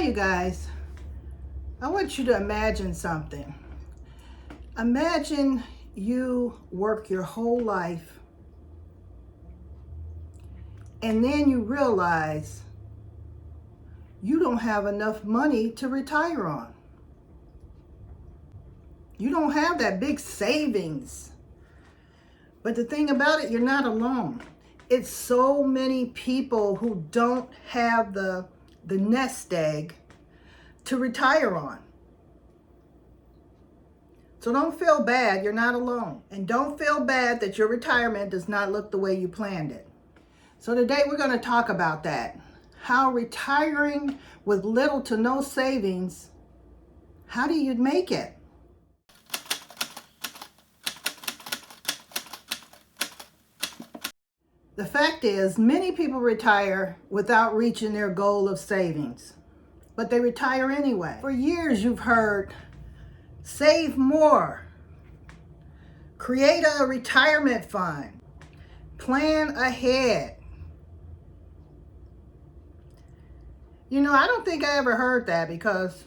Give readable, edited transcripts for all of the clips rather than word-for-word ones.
you guys, I want you to imagine something. Imagine you work your whole life and then you realize you don't have enough money to retire on. You don't have that big savings. But the thing about it, you're not alone. It's so many people who don't have the nest egg to retire on. So don't feel bad, you're not alone. And don't feel bad that your retirement does not look the way you planned it. So today we're going to talk about that. How retiring with little to no savings, how do you make it? The fact is, many people retire without reaching their goal of savings, but they retire anyway. For years, you've heard, save more, create a retirement fund, plan ahead. You know, I don't think I ever heard that because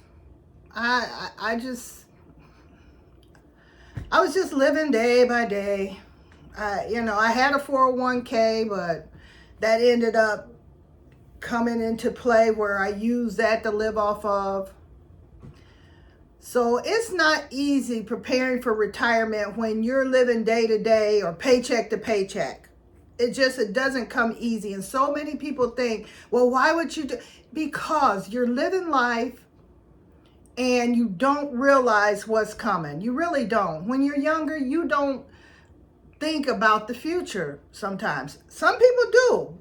I was just living day by day. I had a 401k, but that ended up coming into play where I used that to live off of. So it's not easy preparing for retirement when you're living day to day or paycheck to paycheck. It doesn't come easy. And so many people think, well, why would you do? Because you're living life and you don't realize what's coming. You really don't. When you're younger, you don't think about the future sometimes. Some people do.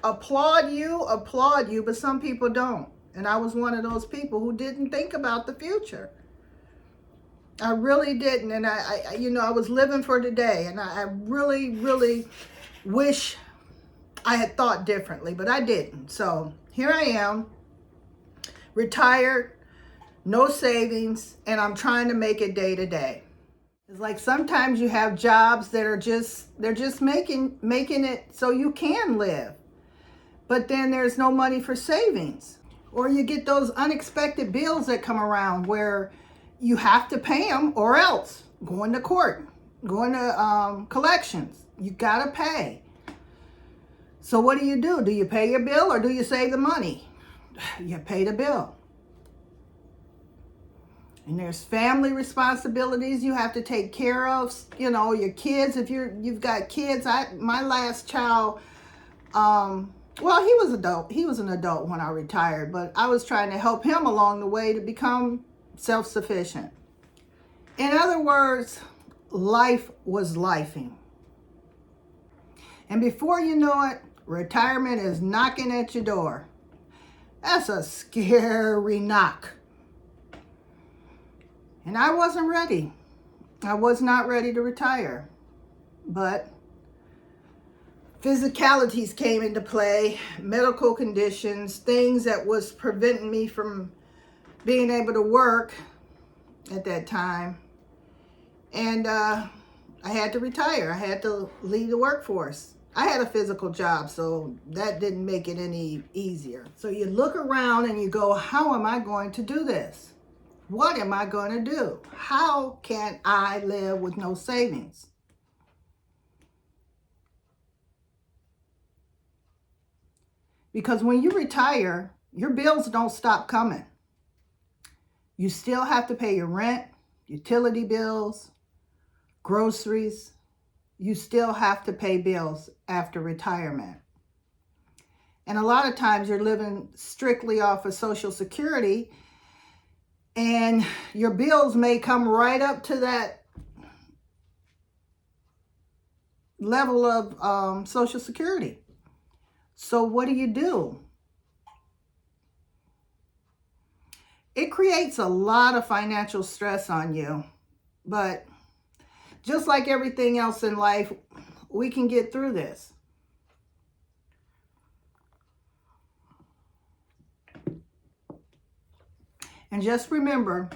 Applaud you, but some people don't. And I was one of those people who didn't think about the future. I really didn't. And I was living for today. And I really, really wish I had thought differently, but I didn't. So here I am, retired, no savings, and I'm trying to make it day to day. It's like sometimes you have jobs that are just making it so you can live. But then there's no money for savings. Or you get those unexpected bills that come around where you have to pay them or else going to court, going to collections. You got to pay. So what do? Do you pay your bill or do you save the money? You pay the bill. And there's family responsibilities you have to take care of. You know, your kids, if you've got kids. My last child, he was adult. He was an adult when I retired, but I was trying to help him along the way to become self-sufficient. In other words, life was lifing. And before you know it, retirement is knocking at your door. That's a scary knock. And I wasn't ready. I was not ready to retire. But physicalities came into play, medical conditions, things that was preventing me from being able to work at that time. And I had to retire. I had to leave the workforce. I had a physical job, so that didn't make it any easier. So you look around and you go, how am I going to do this? What am I going to do? How can I live with no savings? Because when you retire, your bills don't stop coming. You still have to pay your rent, utility bills, groceries. You still have to pay bills after retirement. And a lot of times you're living strictly off of Social Security, and your bills may come right up to that level of Social Security. So what do? It creates a lot of financial stress on you. But just like everything else in life, we can get through this. And just remember,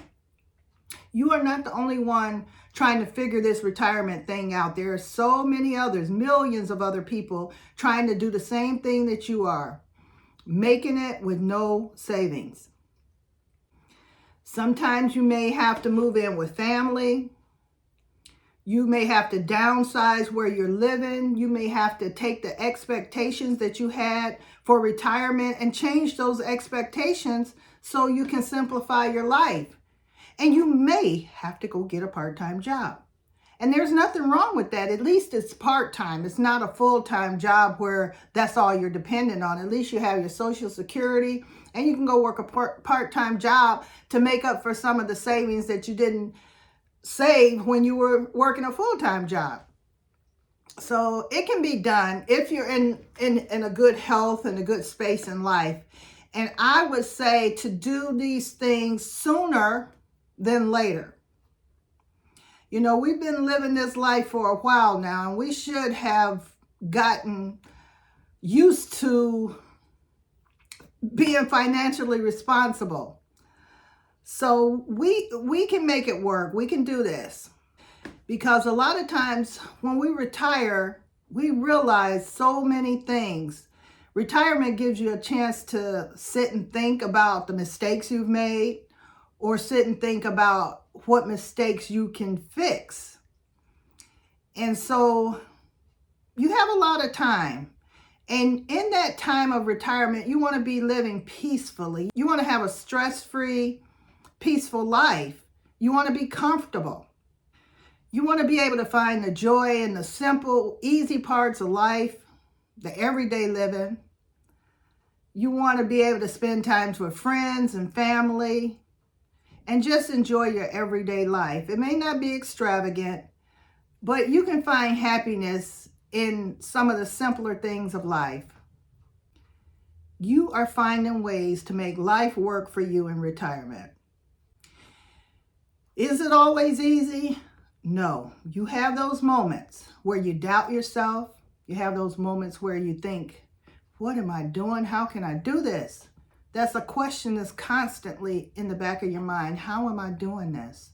you are not the only one trying to figure this retirement thing out. There are so many others, millions of other people trying to do the same thing that you are, making it with no savings. Sometimes you may have to move in with family. You may have to downsize where you're living. You may have to take the expectations that you had for retirement and change those expectations so you can simplify your life. And you may have to go get a part-time job. And there's nothing wrong with that. At least it's part-time. It's not a full-time job where that's all you're dependent on. At least you have your Social Security and you can go work a part-time job to make up for some of the savings that you didn't save when you were working a full-time job. So it can be done if you're in a good health and a good space in life. And I would say to do these things sooner than later. You know, we've been living this life for a while now, and we should have gotten used to being financially responsible. So we can make it work. We can do this. Because a lot of times when we retire, we realize so many things. Retirement gives you a chance to sit and think about the mistakes you've made, or sit and think about what mistakes you can fix. And so you have a lot of time. And in that time of retirement, you want to be living peacefully. You want to have a stress-free, peaceful life. You want to be comfortable. You want to be able to find the joy in the simple, easy parts of life, the everyday living. You want to be able to spend time with friends and family and just enjoy your everyday life. It may not be extravagant, but you can find happiness in some of the simpler things of life. You are finding ways to make life work for you in retirement. Is it always easy? No. You have those moments where you doubt yourself. You have those moments where you think, what am I doing? How can I do this? That's a question that's constantly in the back of your mind. How am I doing this?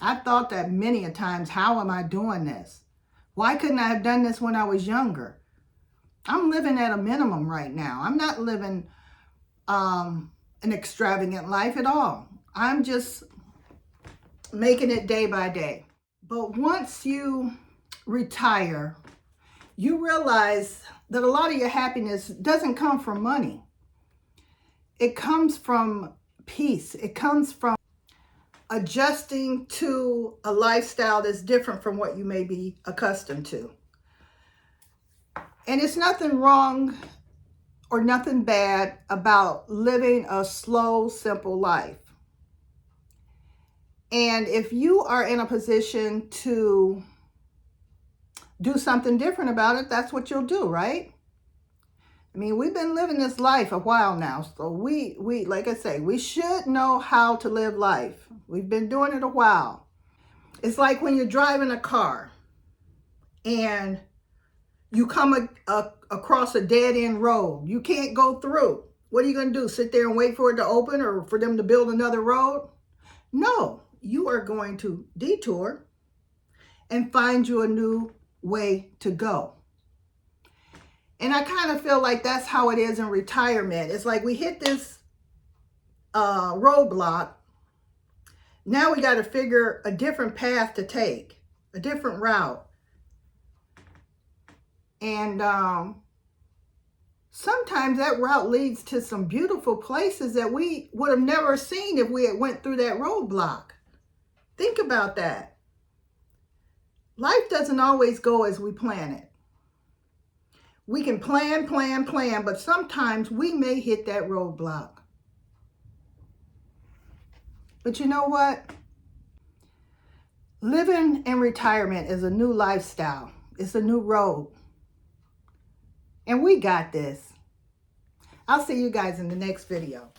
I've thought that many a times. How am I doing this? Why couldn't I have done this when I was younger? I'm living at a minimum right now. I'm not living an extravagant life at all. I'm just making it day by day. But once you retire, you realize that a lot of your happiness doesn't come from money. It comes from peace. It comes from adjusting to a lifestyle that's different from what you may be accustomed to. And it's nothing wrong or nothing bad about living a slow, simple life. And if you are in a position to do something different about it, that's what you'll do, right? I mean, we've been living this life a while now. So we like I say, we should know how to live life. We've been doing it a while. It's like when you're driving a car and you come across a dead-end road. You can't go through. What are you going to do? Sit there and wait for it to open or for them to build another road? No, you are going to detour and find you a new way to go. And I kind of feel like that's how it is in retirement. It's like we hit this roadblock. Now we got to figure a different path to take, a different route. And sometimes that route leads to some beautiful places that we would have never seen if we had went through that roadblock. Think about that. Life doesn't always go as we plan it. We can plan, but sometimes we may hit that roadblock. But you know what? Living in retirement is a new lifestyle. It's a new road. And we got this. I'll see you guys in the next video.